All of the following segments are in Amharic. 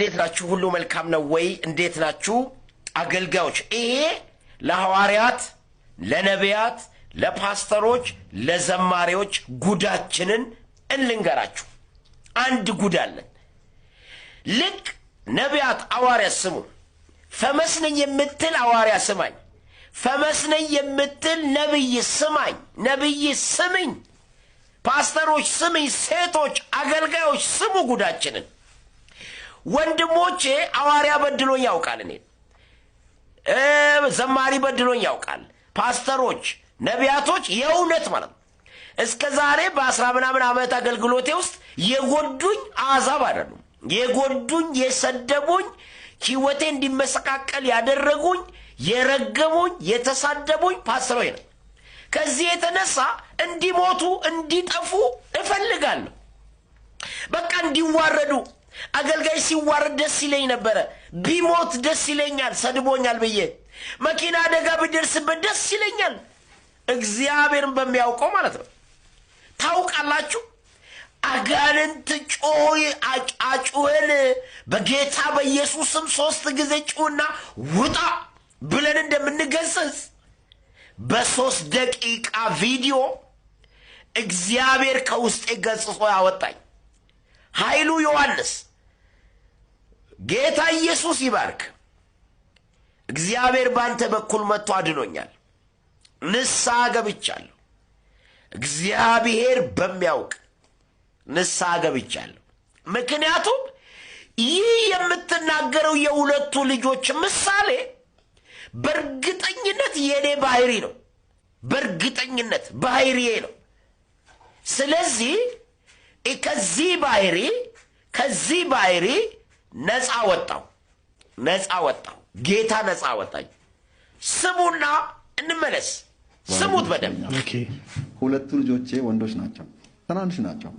እንዴት ናችሁ? ሁሉ መልካም ነው ወይ? እንዴት ናችሁ አገልጋዮች? ይሄ ለሐዋርያት፣ ለነቢያት፣ ለፓስተሮች፣ ለዘማሪዎች ጉዳችንን እንልንገራችሁ። አንድ ጉድ አለን። ልክ ነቢያት ሐዋርያት ስሙ፣ ፈመስነኝ የምትል ሐዋርያ ስማኝ፣ ፈመስነኝ የምትል ነብይ ስማኝ፣ ነብይ ስምኝ፣ ፓስተሮች ስምኝ፣ ሴቶች አገልጋዮች ስሙ ጉዳችንን። ወንድሞቼ ሐዋርያ በድሎኝ ያውቃል፣ እኔ ዘማሪ በድሎኝ ያውቃል፣ ፓስተሮች ነቢያቶች የእውነት ማለት ነው። እስከ ዛሬ በ10 ምናምን ዓመት አገልግሎቴ ውስጥ የጎዱኝ አሕዛብ አይደሉም። የጎዱኝ የሰደቡኝ ሕይወቴ እንዲመሰቃቀል ያደረጉኝ የረገሙኝ የተሳደቡኝ ፓስተሮች ነው። ከዚህ የተነሳ እንዲሞቱ እንዲጠፉ እፈልጋለሁ። በቃ እንዲዋረዱ። አገልጋይ ሲዋረድ ደስ ይለኝ ነበረ። ቢሞት ደስ ይለኛል፣ ሰድቦኛል ብዬ። መኪና አደጋ ቢደርስበት ደስ ይለኛል፣ እግዚአብሔርን በሚያውቀው ማለት ነው። ታውቃላችሁ አጋንንት ጮይ አጩኸን በጌታ በኢየሱስም 3 ጊዜ ጩና ውጣ ብለን እንደምንገሰጽ በ3 ደቂቃ ቪዲዮ እግዚአብሔር ከውስጤ ገጽጾ ያወጣኝ ኃይሉ ዮሐንስ ጌታ ኢየሱስ ይባርክ። እግዚአብሔር ባንተ በኩል መጥቶ አድኖኛል። ንስሐ ገብቻለሁ። እግዚአብሔር በሚያውቅ ንስሐ ገብቻለሁ። ምክንያቱም ይህ የምትናገረው የሁለቱ ልጆች ምሳሌ በእርግጠኝነት የኔ ባህሪ ነው። በእርግጠኝነት ባህሪዬ ነው። ስለዚህ ከዚህ ባህሪ ነፃ ወጣው። ጌታ ነፃ ወጣኝ። ስሙና እንመለስ። ስሙት በደንብ። ሁለቱ ልጆቼ ወንዶች ናቸው፣ ትናንሽ ናቸው።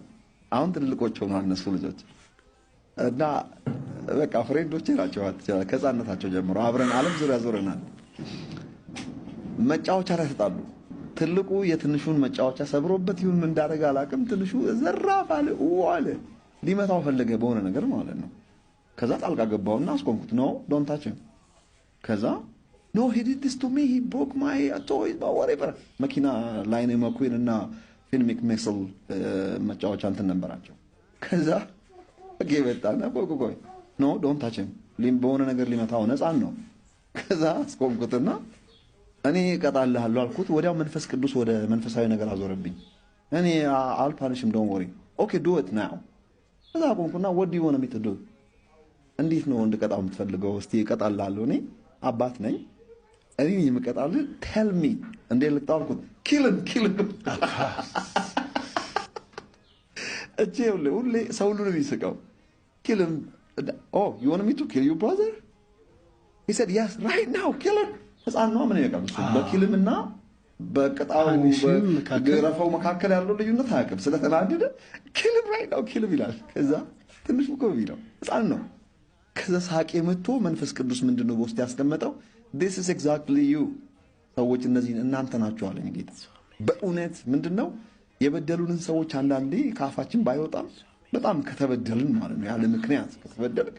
አሁን ትልልቆች ሆነዋል እነሱ ልጆች እና በቃ ፍሬንዶቼ ናቸው። ከሕፃንነታቸው ጀምሮ አብረን ዓለም ዙሪያ ዞረናል። መጫወቻ ላይ ተጣሉ። ትልቁ የትንሹን መጫወቻ ሰብሮበት ይሁን ምን እንዳደረገ አላውቅም። ትንሹ ዘራፍ አለ ሊመታው ፈለገ በሆነ ነገር ማለት ነው። ከዛ ጣልቃ ገባውና አስቆምኩት። ኖ ዶንት ታች ሂም። ከዛ ኖ ሂ ዲድ ዲስ ቱ ሚ ሂ ብሮክ ማይ ቶይዝ ወሬቨር። መኪና ላይ ነው መኩን እና ፊልሚክ ሜክስል መጫወቻ እንትን ነበራቸው። ከዛ ገበጣና ቆቆቆይ ኖ ዶንት ታች ሂም በሆነ ነገር ሊመታው ነፃን ነው። ከዛ አስቆምኩትና እኔ እቀጣልሃለሁ አልኩት። ወዲያው መንፈስ ቅዱስ ወደ መንፈሳዊ ነገር አዞረብኝ። እኔ አልፓንሽም ዶንት ወሪ ኦኬ ዱ ኢት ናው። ከዛ አቆምኩና ወዲ ሆነ ምትዱ እንዴት ነው እንድቀጣው የምትፈልገው? እስቲ እቀጣልሃለሁ፣ እኔ አባት ነኝ፣ እኔ የምቀጣልህ ቴል ሚ እንዴ ልቅጣው አልኩት። ኪልን እጄ ሁሌ ሰው ሁሉ ነው የሚስቀው። ኪልን ኦ ዩ ዋንት ሚ ቱ ኪል ዩ ብራዘር ሂ ሰድ yes right now kill him። ሕፃን ነው ምን ያውቃል? በኪልምና በቅጣው በገረፈው መካከል ያለው ልዩነት አያውቅም። ስለተናደደ ኪልም right now ኪልም ይላል። ከዛ ትንሽ ምቆብ ይላል፣ ሕፃን ነው። ከዛ ሳቄ መጥቶ መንፈስ ቅዱስ ምንድነው በውስጥ ያስቀመጠው? this is exactly you ሰዎች እነዚህ እናንተ ናችሁ አለኝ ጌታ። በእውነት ምንድነው የበደሉንን ሰዎች አንዳንዴ ካፋችን ባይወጣም በጣም ከተበደልን ማለት ነው ያለ ምክንያት ከተበደልክ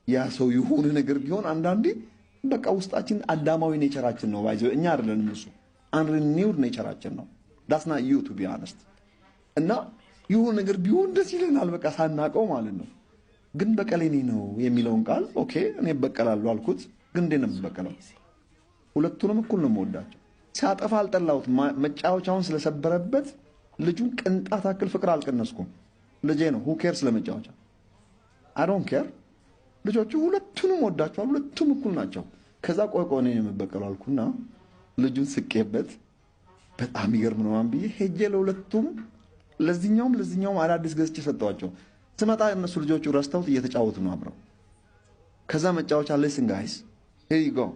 ያ ሰው የሆነ ነገር ቢሆን አንዳንዴ በቃ ውስጣችን አዳማዊ ኔቸራችን ነው ባይዘው እኛ አይደለንም እሱ አንሪኒውድ ኔቸራችን ነው። that's not you to be honest። እና የሆነ ነገር ቢሆን ደስ ይለናል በቃ ሳናቀው ማለት ነው። ግን በቀሌ ነው የሚለውን ቃል ኦኬ እኔ በቀላለሁ አልኩት። ግን እንዴት ነው በቀለው? ሁለቱንም እኩል ነው የምወዳቸው። ሲያጠፋ አልጠላሁት። መጫወቻውን ስለሰበረበት ልጁን ቅንጣት አክል ፍቅር አልቀነስኩም። ልጄ ነው who cares ስለመጫወቻ I don't care። ልጆቹ ሁለቱንም ወዳቸዋል፣ ሁለቱም እኩል ናቸው። ከዛ ቆይ ነው የምበቀለው አልኩና ልጁን ስቄበት በጣም ይገርም ነው ማን ብዬ ሄጄ ለሁለቱም ለዚህኛውም አዳዲስ ገዝቼ ሰጠዋቸው። ስመጣ እነሱ ልጆቹ ረስተውት እየተጫወቱ ነው አብረው። ከዛ መጫወቻ listen guys here you go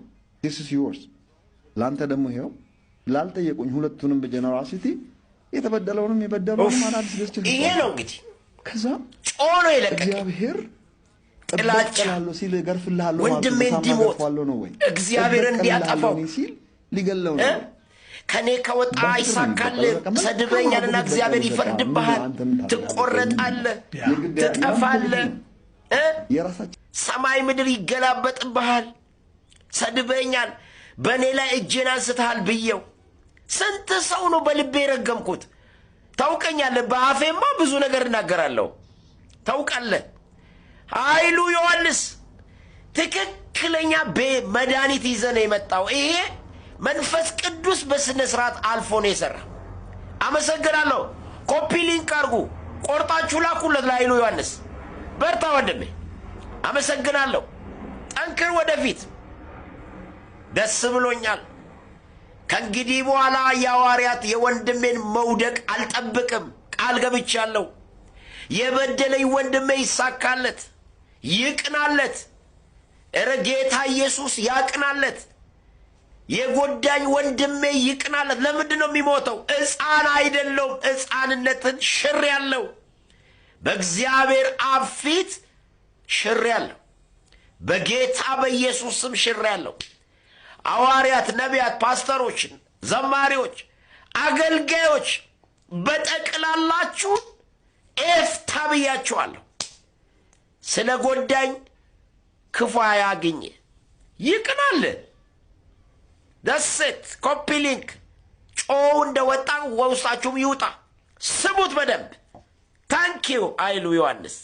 this is yours ላንተ ደግሞ ይሄው ላልጠየቁኝ ሁለቱንም በጀነራሲቲ የተበደለውንም የበደለውንም አዳዲስ ገዝቼ ሰጠዋቸው። ይሄ ነው እንግዲህ ከዛ ጮሎ ይለቀቅ እግዚአብሔር ጥላቻለሁ ሲል ገርፍልሃለሁ ወንድሜ እንዲሞት እግዚአብሔር እንዲያጠፋው ሲል ሊገለው ነው። ከኔ ከወጣ ይሳካል። ሰድበኛልና እግዚአብሔር ይፈርድብሃል፣ ትቆረጣለህ፣ ትጠፋለህ። ሰማይ ምድር ይገላበጥብሃል። ሰድበኛል፣ በእኔ ላይ እጄን አንስተሃል ብየው ስንት ሰው ነው በልቤ ረገምኩት። ታውቀኛለህ፣ በአፌማ ብዙ ነገር እናገራለሁ። ታውቃለህ። ኃይሉ ዮሐንስ ትክክለኛ መድኃኒት ይዘህ ነው የመጣው። ይሄ መንፈስ ቅዱስ በስነ ስርዓት አልፎ ነው የሰራ። አመሰግናለሁ። ኮፒ ሊንክ አድርጉ፣ ቆርጣችሁ ላኩለት ለኃይሉ ዮሐንስ። በርታ ወንድሜ፣ አመሰግናለሁ። ጠንክር ወደፊት። ደስ ብሎኛል። ከእንግዲህ በኋላ የሐዋርያት የወንድሜን መውደቅ አልጠብቅም። ቃል ገብቻለሁ። የበደለኝ ወንድሜ ይሳካለት፣ ይቅናለት። እረ ጌታ ኢየሱስ ያቅናለት። የጎዳኝ ወንድሜ ይቅናለት። ለምንድን ነው የሚሞተው? ሕፃን አይደለውም። ሕፃንነትን ሽር ያለው በእግዚአብሔር አብ ፊት ሽር ያለው በጌታ በኢየሱስ ስም ሽር ያለው ሐዋርያት፣ ነቢያት፣ ፓስተሮች፣ ዘማሪዎች፣ አገልጋዮች በጠቅላላችሁ ኤፍታ ብያችኋለሁ። ስለ ጎዳኝ ክፉ ያግኝ፣ ይቅናል። ደሴት ኮፒ ሊንክ ጮው እንደወጣ ወውስጣችሁም ይውጣ። ስሙት በደንብ። ታንኪዩ ኃይሉ ዮሐንስ።